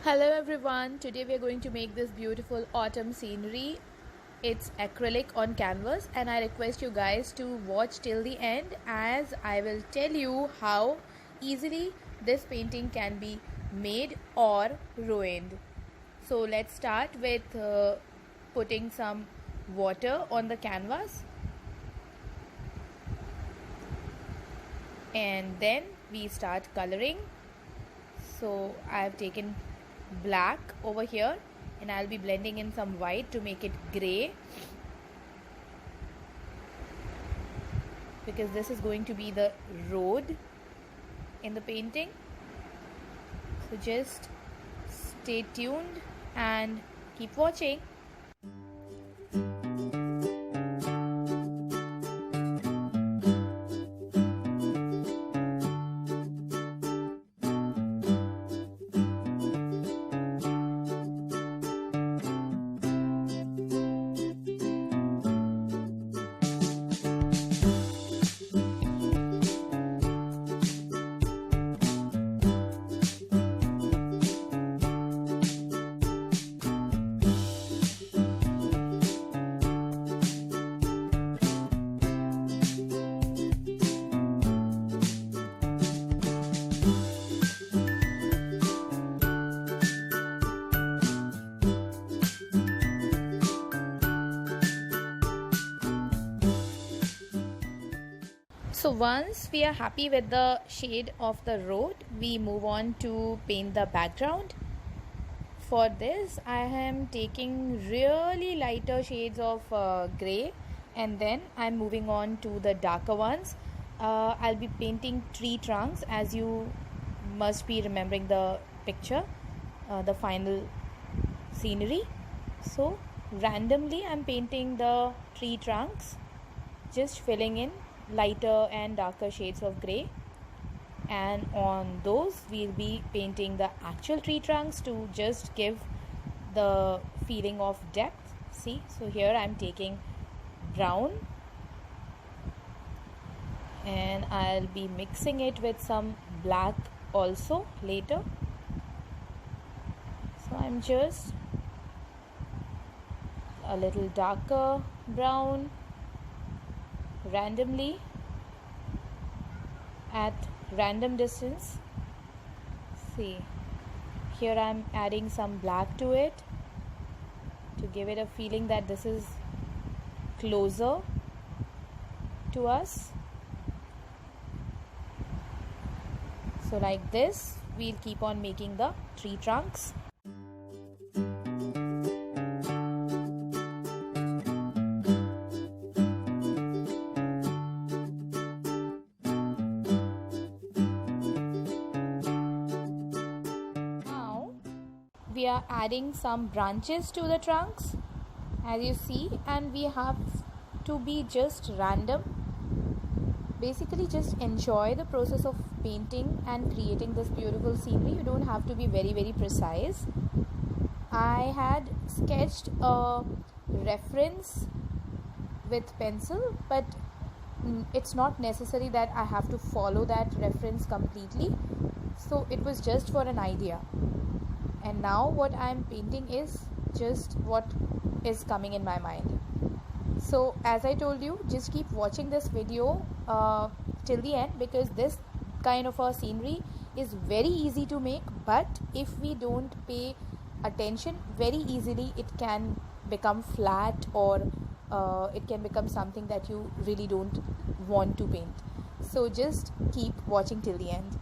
Hello everyone, today we are going to make this beautiful autumn scenery. It's acrylic on canvas and I request you guys to watch till the end as I will tell you how easily this painting can be made or ruined. So let's start with putting some water on the canvas and then we start coloring. So I have taken black over here and I'll be blending in some white to make it gray, because this is going to be the road in the painting. So just stay tuned and keep watching. So once we are happy with the shade of the road, we move on to paint the background. For this, I am taking really lighter shades of grey and then I'm moving on to the darker ones. I'll be painting tree trunks, as you must be remembering the picture, the final scenery. So randomly I'm painting the tree trunks, just filling in lighter and darker shades of grey, and on those we'll be painting the actual tree trunks to just give the feeling of depth. See, so here I'm taking brown and I'll be mixing it with some black also later. So I'm just a little darker brown randomly at random distance. See, here I'm adding some black to it to give it a feeling that this is closer to us. So like this we'll keep on making the tree trunks. We are adding some branches to the trunks, as you see, and we have to be just random. Basically just enjoy the process of painting and creating this beautiful scenery. You don't have to be very precise. I had sketched a reference with pencil, but it's not necessary that I have to follow that reference completely. So it was just for an idea. And now what I'm painting is just what is coming in my mind. So as I told you, just keep watching this video till the end, because this kind of a scenery is very easy to make, but if we don't pay attention, very easily it can become flat, or it can become something that you really don't want to paint. So just keep watching till the end.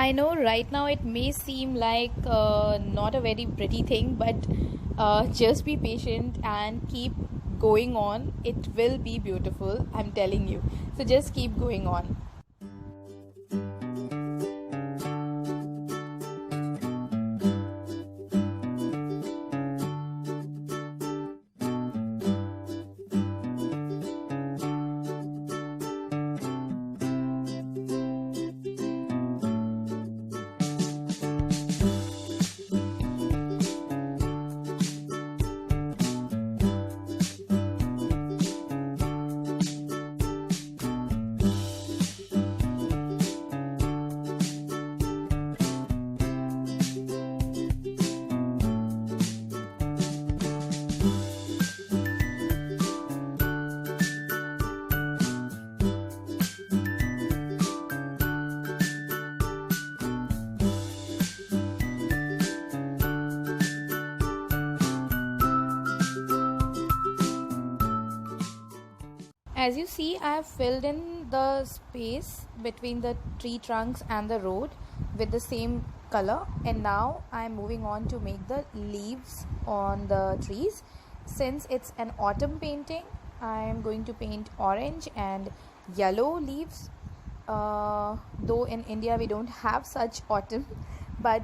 I know right now it may seem like not a very pretty thing, but just be patient and keep going on. It will be beautiful, I'm telling you. So just keep going on. As you see, I have filled in the space between the tree trunks and the road with the same color, and now I am moving on to make the leaves on the trees. Since it's an autumn painting, I am going to paint orange and yellow leaves. Though in India we don't have such autumn, but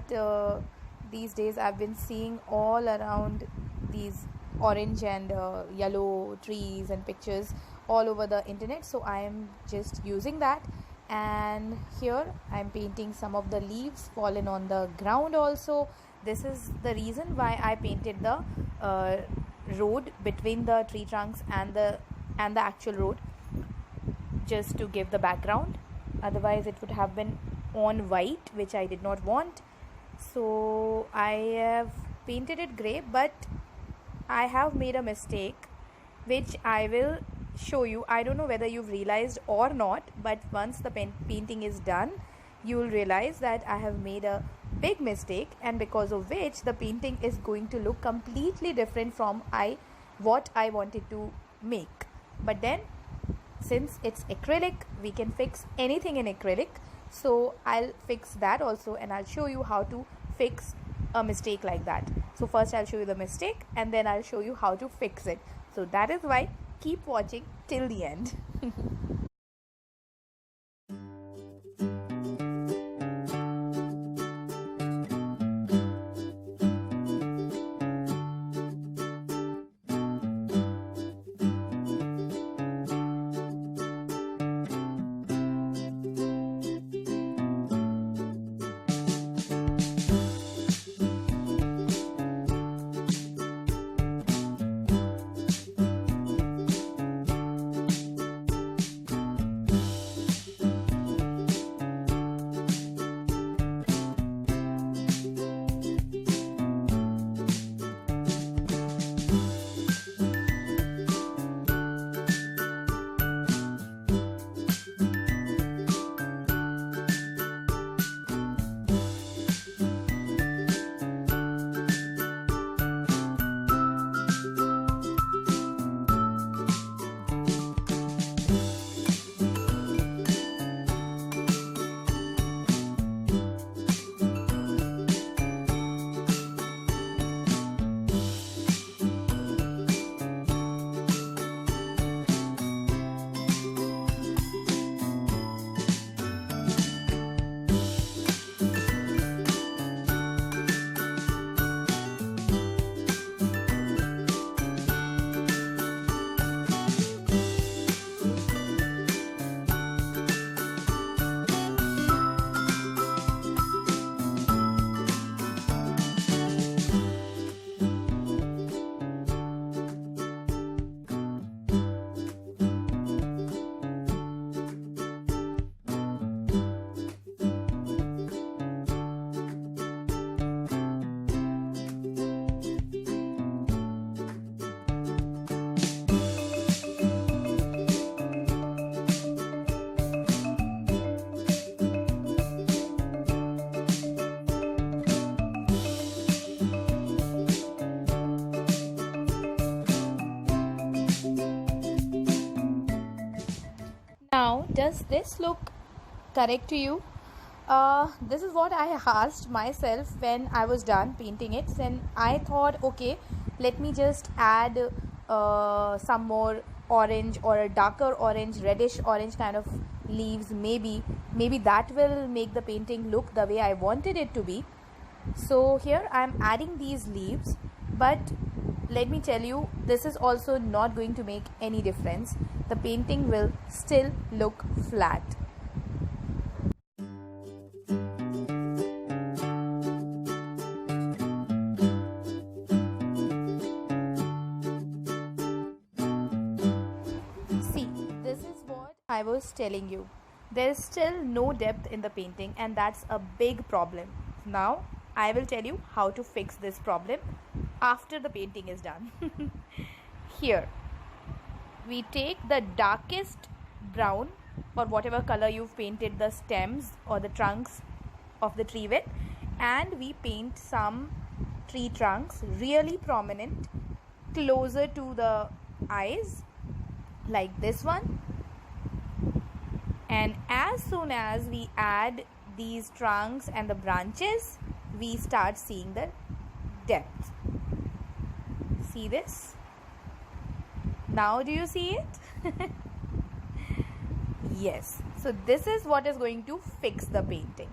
these days I've been seeing all around these orange and yellow trees and pictures all over the internet, so I am just using that. And here I am painting some of the leaves fallen on the ground also. This is the reason why I painted the road between the tree trunks and the actual road, just to give the background. Otherwise it would have been on white, which I did not want. So I have painted it grey, but I have made a mistake which I will show you. I don't know whether you've realized or not, but once the painting is done, you will realize that I have made a big mistake, and because of which the painting is going to look completely different from what I wanted to make. But then, since it's acrylic, we can fix anything in acrylic, so I'll fix that also, and I'll show you how to fix a mistake like that. So first I'll show you the mistake, and then I'll show you how to fix it. So that is why keep watching till the end. Now, does this look correct to you? This is what I asked myself when I was done painting it. Then I thought, okay, let me just add some more orange or a darker orange, reddish orange kind of leaves. Maybe that will make the painting look the way I wanted it to be. So here I am adding these leaves, but let me tell you, this is also not going to make any difference. The painting will still look flat. See, this is what I was telling you. There's still no depth in the painting, and that's a big problem. Now, I will tell you how to fix this problem after the painting is done. Here, we take the darkest brown or whatever color you've painted the stems or the trunks of the tree with, and we paint some tree trunks really prominent closer to the eyes, like this one. And as soon as we add these trunks and the branches, we start seeing the depth. See this? Now do you see it? Yes. So this is what is going to fix the painting.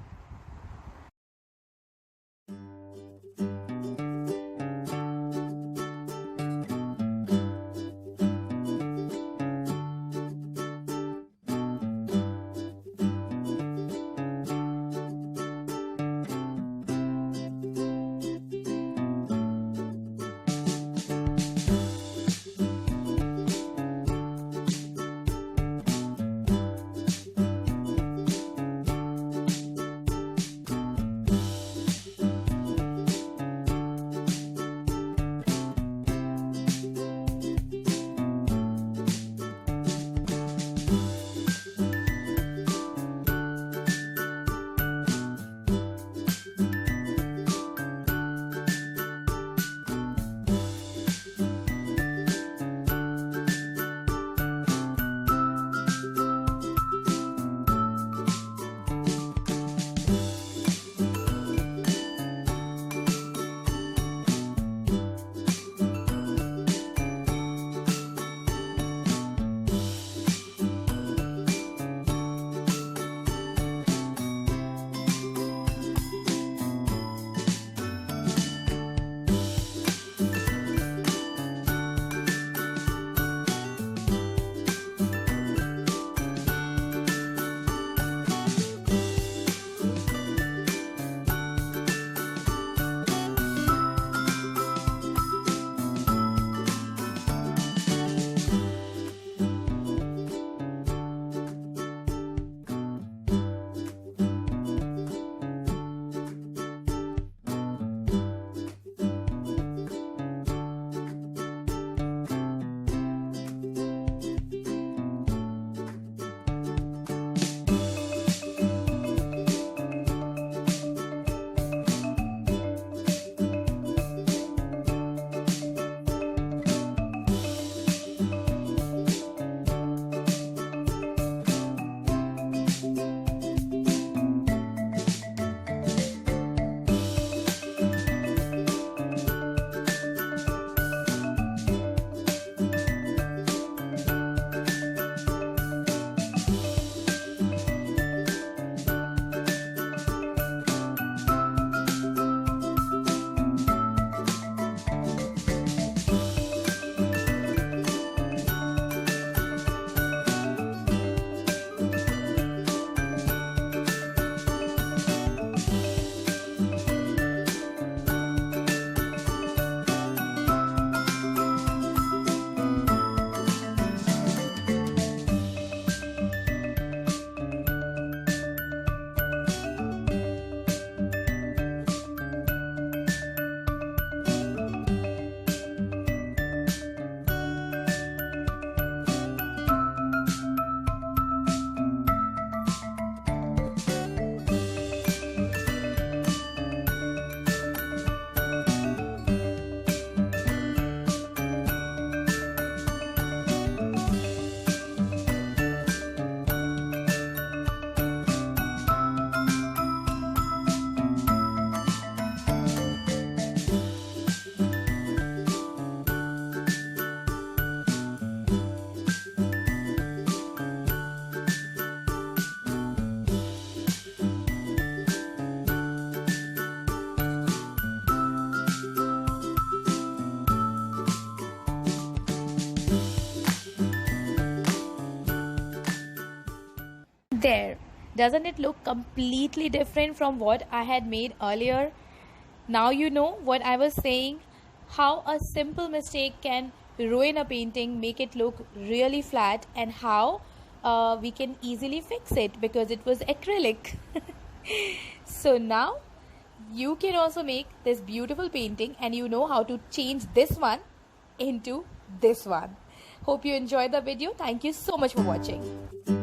there. Doesn't it look completely different from what I had made earlier? Now you know what I was saying, how a simple mistake can ruin a painting, make it look really flat, and how we can easily fix it because it was acrylic. So now you can also make this beautiful painting, and you know how to change this one into this one. Hope you enjoyed the video. Thank you so much for watching.